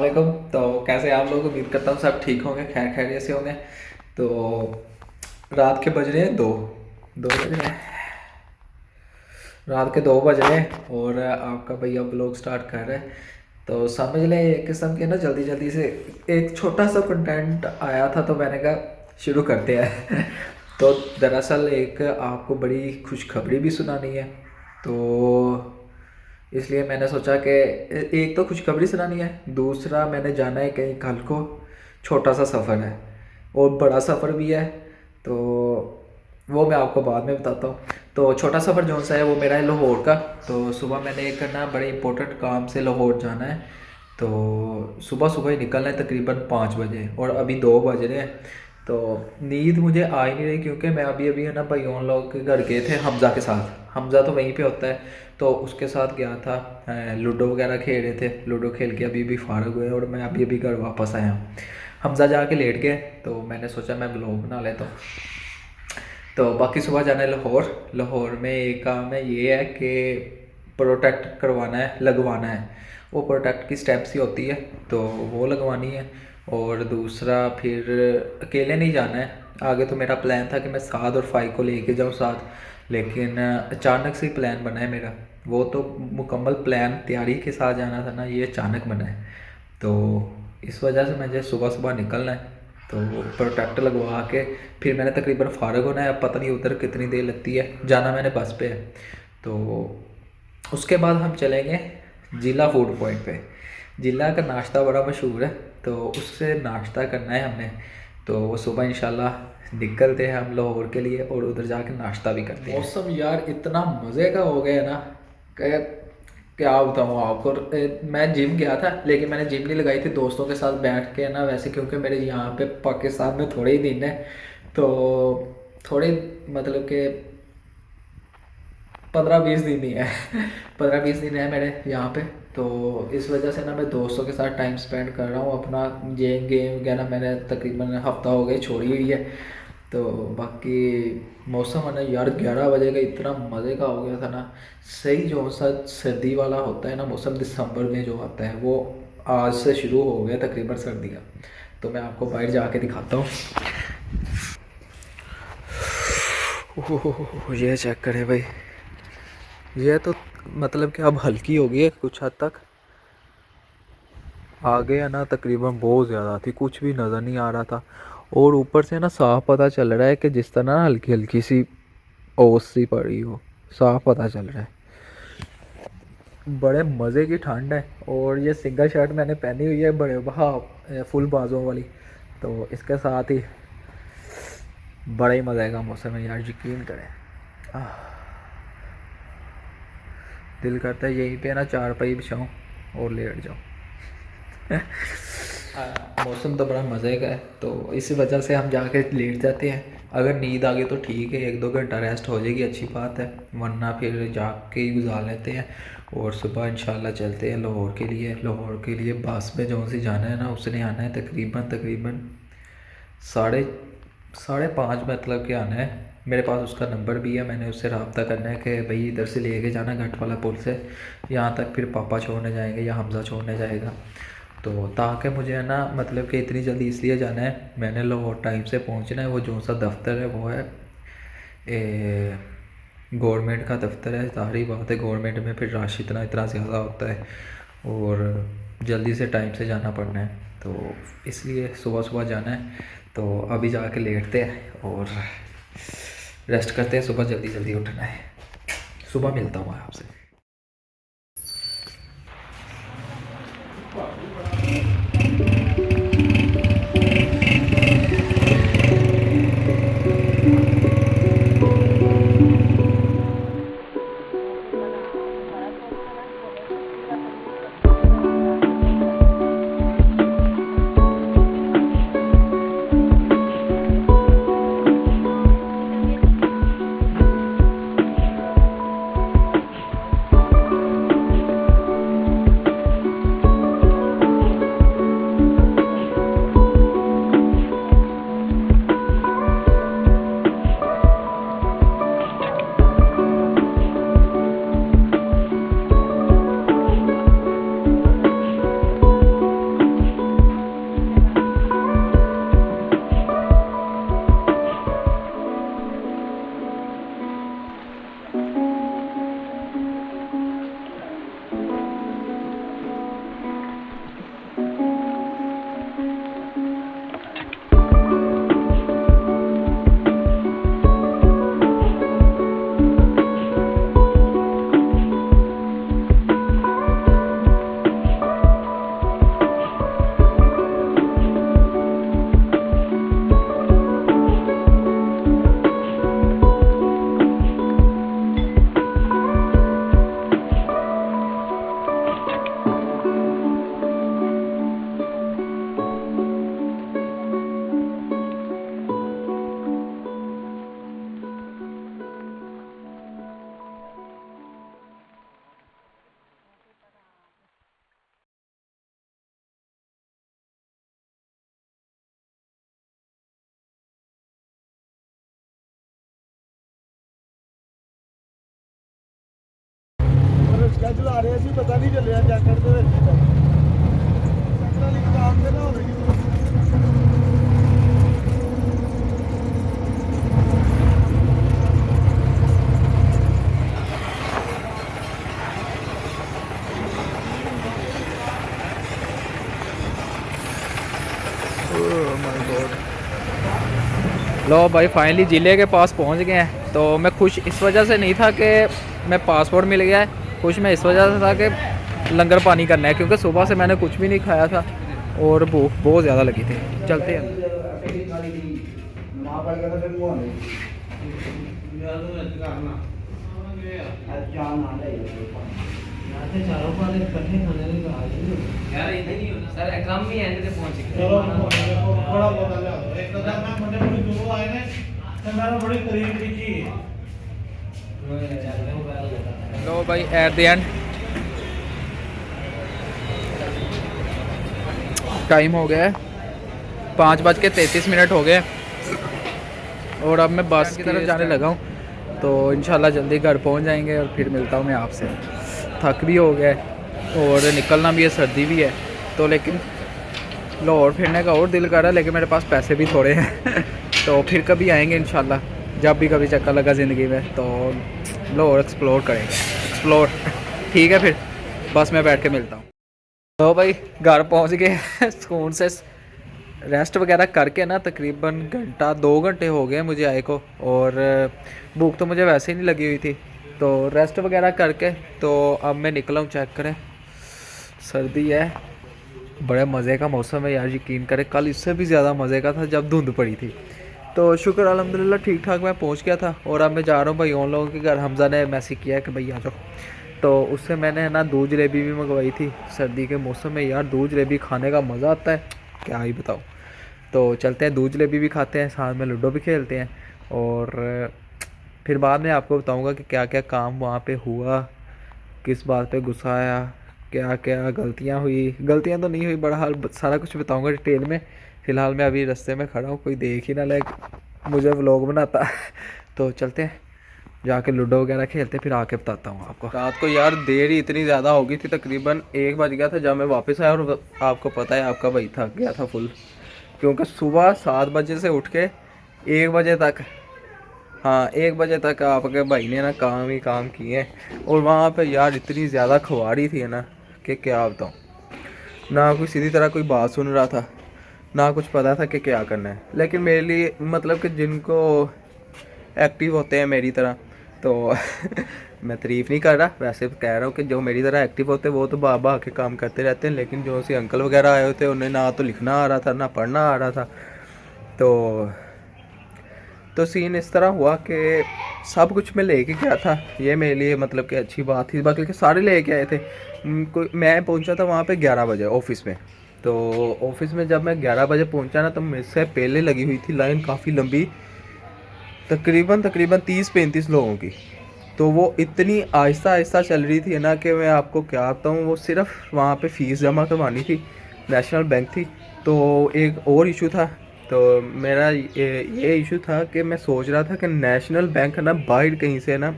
वालेकुम। तो कैसे हैं आप लोग? उम्मीद करता हूँ सब ठीक होंगे, खैर खैरियत से होंगे। तो रात के बज रहे हैं 2 बज रहे हैं, रात के 2 बज रहे हैं और आपका भैया ब्लॉग स्टार्ट कर रहा है। तो समझ लें एक किस्म के ना जल्दी जल्दी से एक छोटा सा कंटेंट आया था, तो मैंने कहा शुरू करते हैं। तो दरअसल एक आपको बड़ी खुशखबरी भी सुनानी है। तो इसलिए मैंने सोचा कि एक तो खुशखबरी सुनानी है, दूसरा मैंने जाना है कहीं कल को। छोटा सा सफ़र है और बड़ा सफ़र भी है, तो वो मैं आपको बाद में बताता हूँ। तो छोटा सफ़र जौन सा है वो मेरा है लाहौर का। तो सुबह मैंने एक ना बड़े इंपॉर्टेंट काम से लाहौर जाना है। तो सुबह सुबह ही निकलना है तकरीबन 5 बजे और अभी 2 बज रहे हैं। तो नींद मुझे आ ही नहीं रही, क्योंकि मैं अभी अभी है ना भाइयों लोग के घर गए थे हमज़ा के साथ। हमज़ा तो वहीं पे होता है, तो उसके साथ गया था। लूडो वगैरह खेल रहे थे, लूडो खेल के अभी अभी फारग हुए और मैं अभी अभी घर वापस आया हूँ। हमज़ा जाके लेट गए, तो मैंने सोचा मैं ब्लॉग बना लेता हूँ। तो बाकी सुबह जाना है लाहौर। लाहौर में एक काम है, ये है कि प्रोटेक्ट करवाना है, लगवाना है। वो प्रोटेक्ट की स्टेप्स ही होती है, तो वो लगवानी है। और दूसरा फिर अकेले नहीं जाना है। आगे तो मेरा प्लान था कि मैं साद और फाई को लेके जाऊँ साथ, लेकिन अचानक से प्लान बना है मेरा। वो तो मुकम्मल प्लान तैयारी के साथ जाना था ना, ये अचानक बना है। तो इस वजह से मुझे सुबह सुबह निकलना है। तो प्रोटेक्ट लगवा के फिर मैंने तकरीबन फ़ारग होना है। अब पता नहीं उधर कितनी देर लगती है, जाना मैंने बस पे है। तो उसके बाद हम चलेंगे जिला फूड पॉइंट पे। जिला का नाश्ता बड़ा मशहूर है, तो उससे नाश्ता करना है हमने। तो वो सुबह इंशाल्लाह निकलते हैं हम लाहौर के लिए और उधर जाके नाश्ता भी करते हैं। मौसम यार इतना मज़े का हो गया ना कि क्या बताऊँ आपको। मैं जिम गया था, लेकिन मैंने जिम नहीं लगाई थी, दोस्तों के साथ बैठ के ना वैसे, क्योंकि मेरे यहाँ पे पाकिस्तान में थोड़े ही दिन है। तो थोड़े मतलब कि 15-20 दिन ही है। 15-20 दिन है मेरे यहाँ पे। तो इस वजह से ना मैं दोस्तों के साथ टाइम स्पेंड कर रहा हूँ अपना। गेम गेम वगैरह मैंने तकरीबन हफ्ता हो गया छोड़ी हुई है। तो बाकी मौसम है ना यार, 11 बजे का इतना मज़े का हो गया था ना। सही जो सा सर्दी वाला होता है ना मौसम, दिसंबर में जो आता है वो आज से शुरू हो गया तकरीबन सर्दियाँ। तो मैं आपको बाहर जाके दिखाता हूँ। ओह ये चेक करें भाई, ये तो मतलब कि अब हल्की हो गई है कुछ हद तक। आगे है ना तकरीबन बहुत ज़्यादा थी, कुछ भी नज़र नहीं आ रहा था। और ऊपर से ना साफ पता चल रहा है कि जिस तरह ना हल्की हल्की सी ओस सी पड़ी हो, साफ पता चल रहा है। बड़े मज़े की ठंड है। और ये सिंगल शर्ट मैंने पहनी हुई है बड़े फुल बाजों वाली। तो इसके साथ ही बड़ा ही मज़े का मौसम है यार, यकीन करें। आह, दिल करता है यहीं पे ना चारपाई बिछाऊँ और लेट जाऊँ। मौसम तो बड़ा मज़े का है, तो इसी वजह से हम जाके लेट जाते हैं। अगर नींद आ गई तो ठीक है, 1-2 घंटा रेस्ट हो जाएगी, अच्छी बात है। वरना फिर जाग के ही गुजार लेते हैं और सुबह इंशाल्लाह चलते हैं लाहौर के लिए। लाहौर के लिए बस में जो सी जाना है ना, उसने आना है तकरीबन तकरीबन साढ़े साढ़े 5 मतलब के आना है। मेरे पास उसका नंबर भी है, मैंने उससे रब्ता करना है कि भाई इधर से लेके जाना घाट वाला पुल से यहाँ तक, फिर पापा छोड़ने जाएंगे या हमज़ा छोड़ने जाएगा। तो ताकि मुझे है ना मतलब कि इतनी जल्दी इसलिए जाना है, मैंने लाहौर टाइम से पहुंचना है। वो जो सा दफ्तर है वो है गवर्नमेंट का दफ्तर है। सारी बात है, गवर्नमेंट में फिर रश इतना इतना ज़्यादा होता है और जल्दी से टाइम से जाना पड़ना है। तो इसलिए सुबह सुबह जाना है। तो अभी जाके लेटते हैं और रेस्ट करते हैं, सुबह जल्दी जल्दी उठना है। सुबह मिलता हूँ आपसे। चला रहे सी पता नहीं चलिया जैकेट ਦੇ ਵਿੱਚ ਜੈਕਟ ਵਾਲੀ ਦੁਕਾਨ ਤੇ ਨਾ ਹੋਵੇ लो भाई फाइनली ज़िले के पास पहुंच गए हैं। तो मैं खुश इस वजह से नहीं था कि मैं पासपोर्ट मिल गया है, खुश मैं इस वजह से था कि लंगर पानी करना है, क्योंकि सुबह से मैंने कुछ भी नहीं खाया था और भूख बहुत ज़्यादा लगी थी। चलते हैं। लो भाई एट द एंड टाइम हो गया है 5:33 हो गए और अब मैं बस की तरफ जाने लगा हूँ। तो इंशाल्लाह जल्दी घर पहुँच जाएंगे और फिर मिलता हूँ मैं आपसे। थक भी हो गया है और निकलना भी है, सर्दी भी है, तो लेकिन लाहौर फिरने का और दिल कर रहा है, लेकिन मेरे पास पैसे भी थोड़े हैं तो फिर कभी आएंगे इंशाल्लाह, जब भी कभी चक्कर लगा ज़िंदगी में तो लाहौर एक्सप्लोर करेंगे। एक्सप्लोर ठीक है, फिर बस में बैठ के मिलता हूँ। तो भाई घर पहुँच गए सुकून से रेस्ट वगैरह करके ना, तकरीबन घंटा 2 घंटे हो गए मुझे आए को, और भूख तो मुझे वैसे ही नहीं लगी हुई थी। तो रेस्ट वगैरह करके तो अब मैं निकला हूँ। चेक करें सर्दी है, बड़े मज़े का मौसम है यार, यकीन करें कल इससे भी ज़्यादा मज़े का था जब धुंध पड़ी थी। तो शुक्र अल्हम्दुलिल्लाह ठीक ठाक मैं पहुंच गया था। और अब मैं जा रहा हूँ भाई उन लोगों के घर। हमज़ा ने मैसेज किया है कि भाई आ जाओ, तो उससे मैंने ना दूध जलेबी भी मंगवाई थी। सर्दी के मौसम में यार दूध जलेबी खाने का मज़ा आता है, क्या ही बताओ। तो चलते हैं दूध जलेबी भी खाते हैं, साथ में लूडो भी खेलते हैं, और फिर बाद में आपको बताऊँगा कि क्या क्या काम वहाँ पर हुआ, किस बात पर गुस्सा आया, क्या क्या गलतियाँ हुई। गलतियाँ तो नहीं हुई, बहरहाल सारा कुछ बताऊँगा डिटेल में। फ़िलहाल मैं अभी रास्ते में खड़ा हूँ, कोई देख ही ना ले मुझे व्लॉग बनाता तो चलते हैं जाके लूडो वगैरह खेलते, फिर आके बताता हूँ आपको। रात को यार देर ही इतनी ज़्यादा हो गई थी, तकरीबन 1 बज गया था जब मैं वापस आया। और आपको पता है आपका भाई थक गया था फुल, क्योंकि सुबह 7 बजे से उठ के 1 बजे तक, हाँ 1 बजे तक आपके भाई ने ना काम ही काम किए हैं। और वहाँ पे यार इतनी ज़्यादा खुआरी थी ना कि क्या बताऊँ, ना कोई सीधी तरह कोई बात सुन रहा था, ना कुछ पता था कि क्या करना है। लेकिन मेरे लिए मतलब कि जिनको एक्टिव होते हैं मेरी तरह, तो मैं तारीफ़ नहीं कर रहा, वैसे कह रहा हूँ कि जो मेरी तरह एक्टिव होते हैं वो तो बाबा आके काम करते रहते हैं। लेकिन जो सी अंकल वगैरह आए होते उन्हें ना तो लिखना आ रहा था ना पढ़ना आ रहा था। तो सीन इस तरह हुआ कि सब कुछ मैं लेके गया था, ये मेरे लिए मतलब कि अच्छी बात थी। बाकी के सारे लेके आए थे। कोई मैं पहुंचा था वहाँ पे 11 बजे ऑफिस में। तो ऑफिस में जब मैं 11 बजे पहुंचा ना, तो मेरे से पहले लगी हुई थी लाइन काफ़ी लंबी, तकरीबन 30-35 लोगों की। तो वो इतनी आहिस्ता आहिस्ता चल रही थी ना कि मैं आपको क्या बताऊँ। वो सिर्फ वहाँ पे फ़ीस जमा करवानी थी, नेशनल बैंक थी। तो एक और इशू था, तो मेरा ये इशू था कि मैं सोच रहा था कि नेशनल बैंक है ना बाहर कहीं से ना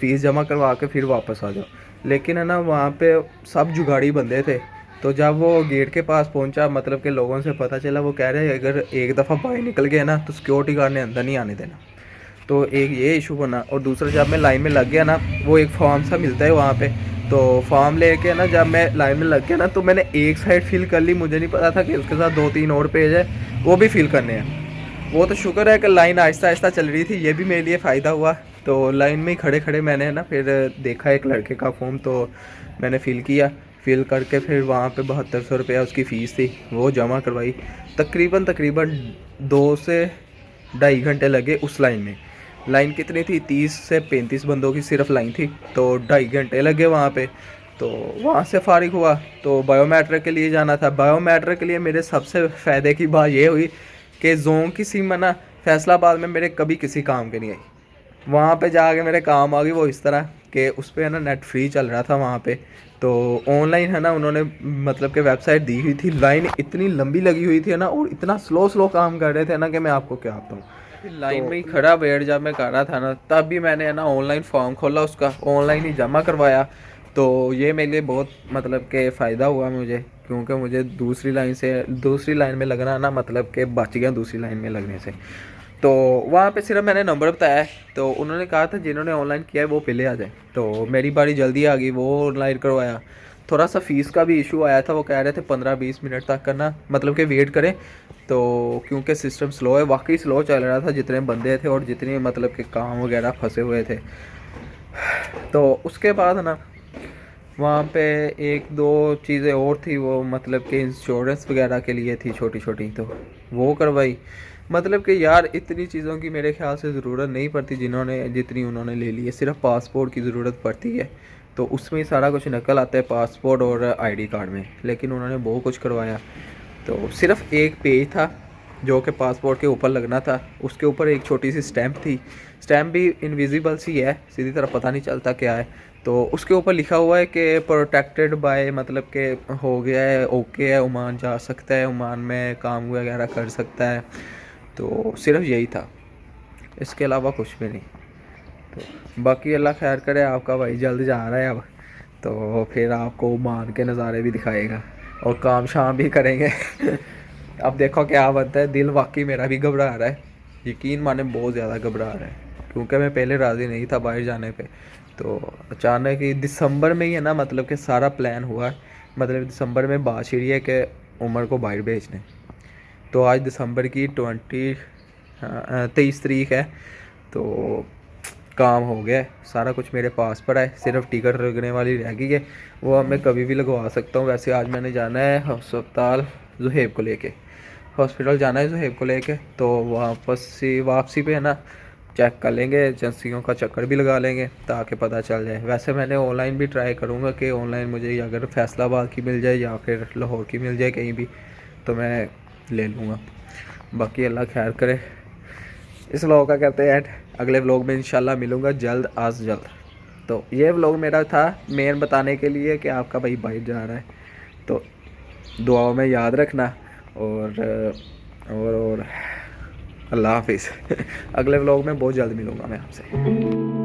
फ़ीस जमा करवा के फिर वापस आ जाओ। लेकिन है ना वहाँ पे सब जुगाड़ी बंदे थे। तो जब वो गेट के पास पहुँचा, मतलब कि लोगों से पता चला, वो कह रहे हैं अगर एक दफ़ा बाहर निकल गया ना तो सिक्योरिटी गार्ड ने अंदर नहीं आने देना। तो एक ये इशू बना। और दूसरा जब मैं लाइन में लग गया ना, वो एक फॉर्म सा मिलता है वहाँ पे, तो फॉर्म लेके ना जब मैं लाइन में लग गया ना, तो मैंने एक साइड फिल कर ली। मुझे नहीं पता था कि उसके साथ 2-3 और पेज है वो भी फिल करने हैं। वो तो शुक्र है कि लाइन आहिस्ता आहिस्ता चल रही थी, ये भी मेरे लिए फ़ायदा हुआ। तो लाइन में ही खड़े खड़े मैंने ना फिर देखा एक लड़के का फॉर्म, तो मैंने फ़िल किया। फ़िल करके फिर वहाँ पे 7200 रुपया उसकी फ़ीस थी, वो जमा करवाई। तकरीबन 2 से ढाई घंटे लगे उस लाइन में। लाइन कितनी थी, 30 से 35 बंदों की सिर्फ लाइन थी, तो 2.5 घंटे लगे वहाँ पे। तो वहाँ से फारिग हुआ तो बायोमेट्रिक के लिए जाना था। बायोमेट्रिक के लिए मेरे सबसे फ़ायदे की बात ये हुई कि जोन की सिम ना फैसलाबाद में मेरे कभी किसी काम के नहीं आई, वहाँ पे जाके मेरे काम आ गई। वो इस तरह कि उस पर है ना नेट फ्री चल रहा था वहाँ पे। तो ऑनलाइन है ना उन्होंने मतलब कि वेबसाइट दी हुई थी। लाइन इतनी लंबी लगी हुई थी ना, और इतना स्लो काम कर रहे थे ना कि मैं आपको क्या बताऊँ। लाइन में ही खड़ा वेट जब मैं कर रहा था ना, तब भी मैंने है ना ऑनलाइन फॉर्म खोला, उसका ऑनलाइन ही जमा करवाया। तो ये मेरे लिए बहुत मतलब कि फ़ायदा हुआ मुझे, क्योंकि मुझे दूसरी लाइन में लगना ना, मतलब कि बच गया दूसरी लाइन में लगने से। तो वहाँ पे सिर्फ मैंने नंबर बताया है, तो उन्होंने कहा था जिन्होंने ऑनलाइन किया है वो पहले आ जाए। तो मेरी बारी जल्दी आ गई, वो ऑनलाइन करवाया। थोड़ा सा फ़ीस का भी इशू आया था, वो कह रहे थे 15-20 मिनट तक करना, मतलब कि वेट करें। तो क्योंकि सिस्टम स्लो है, वाकई स्लो चल रहा था, जितने बंदे थे और जितने मतलब कि काम वगैरह फंसे हुए थे। तो उसके बाद ना वहाँ पे एक दो चीज़ें और थी, वो मतलब कि इंश्योरेंस वगैरह के लिए थी छोटी छोटी, तो वो करवाई। मतलब कि यार इतनी चीज़ों की मेरे ख्याल से ज़रूरत नहीं पड़ती जितनी उन्होंने ले ली है। सिर्फ पासपोर्ट की ज़रूरत पड़ती है, तो उसमें ही सारा कुछ निकल आता है पासपोर्ट और आईडी कार्ड में। लेकिन उन्होंने बहुत कुछ करवाया। तो सिर्फ एक पेज था जो कि पासपोर्ट के ऊपर लगना था, उसके ऊपर एक छोटी सी स्टैंप थी। स्टैंप भी इनविजिबल सी है, सीधी तरह पता नहीं चलता क्या है। तो उसके ऊपर लिखा हुआ है कि प्रोटेक्टेड बाय, मतलब कि हो गया है, ओके है, ओमान जा सकता है, ओमान में काम वगैरह कर सकता है। तो सिर्फ यही था, इसके अलावा कुछ भी नहीं। तो बाकी अल्लाह खैर करे, आपका भाई जल्द जा रहा है अब, तो फिर आपको ओमान के नज़ारे भी दिखाएगा और काम शाम भी करेंगे। अब देखो क्या बनता है। दिल वाकई मेरा भी घबरा रहा है, यकीन माने बहुत ज़्यादा घबरा रहा है, क्योंकि मैं पहले राज़ी नहीं था बाहर जाने पे। तो अचानक ही दिसंबर में ही है ना, मतलब कि सारा प्लान हुआ। मतलब दिसंबर में बात छिड़ी है कि उमर को बाहर भेजने। तो आज दिसंबर की 23 तारीख है। तो काम हो गया है, सारा कुछ मेरे पास पड़ा है, सिर्फ टिकट लगने वाली रह गई है। वो अब मैं कभी भी लगवा सकता हूँ। वैसे आज मैंने जाना है अस्पताल जुहेब को लेके, हॉस्पिटल जाना है जुहेब को लेके। तो वापसी पे है ना, चेक कर लेंगे, एजेंसियों का चक्कर भी लगा लेंगे ताकि पता चल जाए। वैसे मैंने ऑनलाइन भी ट्राई करूँगा कि ऑनलाइन मुझे अगर फैसलाबाद की मिल जाए या फिर लाहौर की मिल जाए कहीं भी, तो मैं ले लूँगा। बाकी अल्लाह खैर करे। इस व्लॉग का करते हैं ऐड, अगले व्लॉग में इंशाल्लाह मिलूँगा जल्द आज जल्द। तो ये व्लॉग मेरा था मेन बताने के लिए कि आपका भाई बाहर जा रहा है, तो दुआओं में याद रखना। और अल्लाह हाफिज़। अगले व्लॉग में बहुत जल्द मिलूँगा मैं आपसे।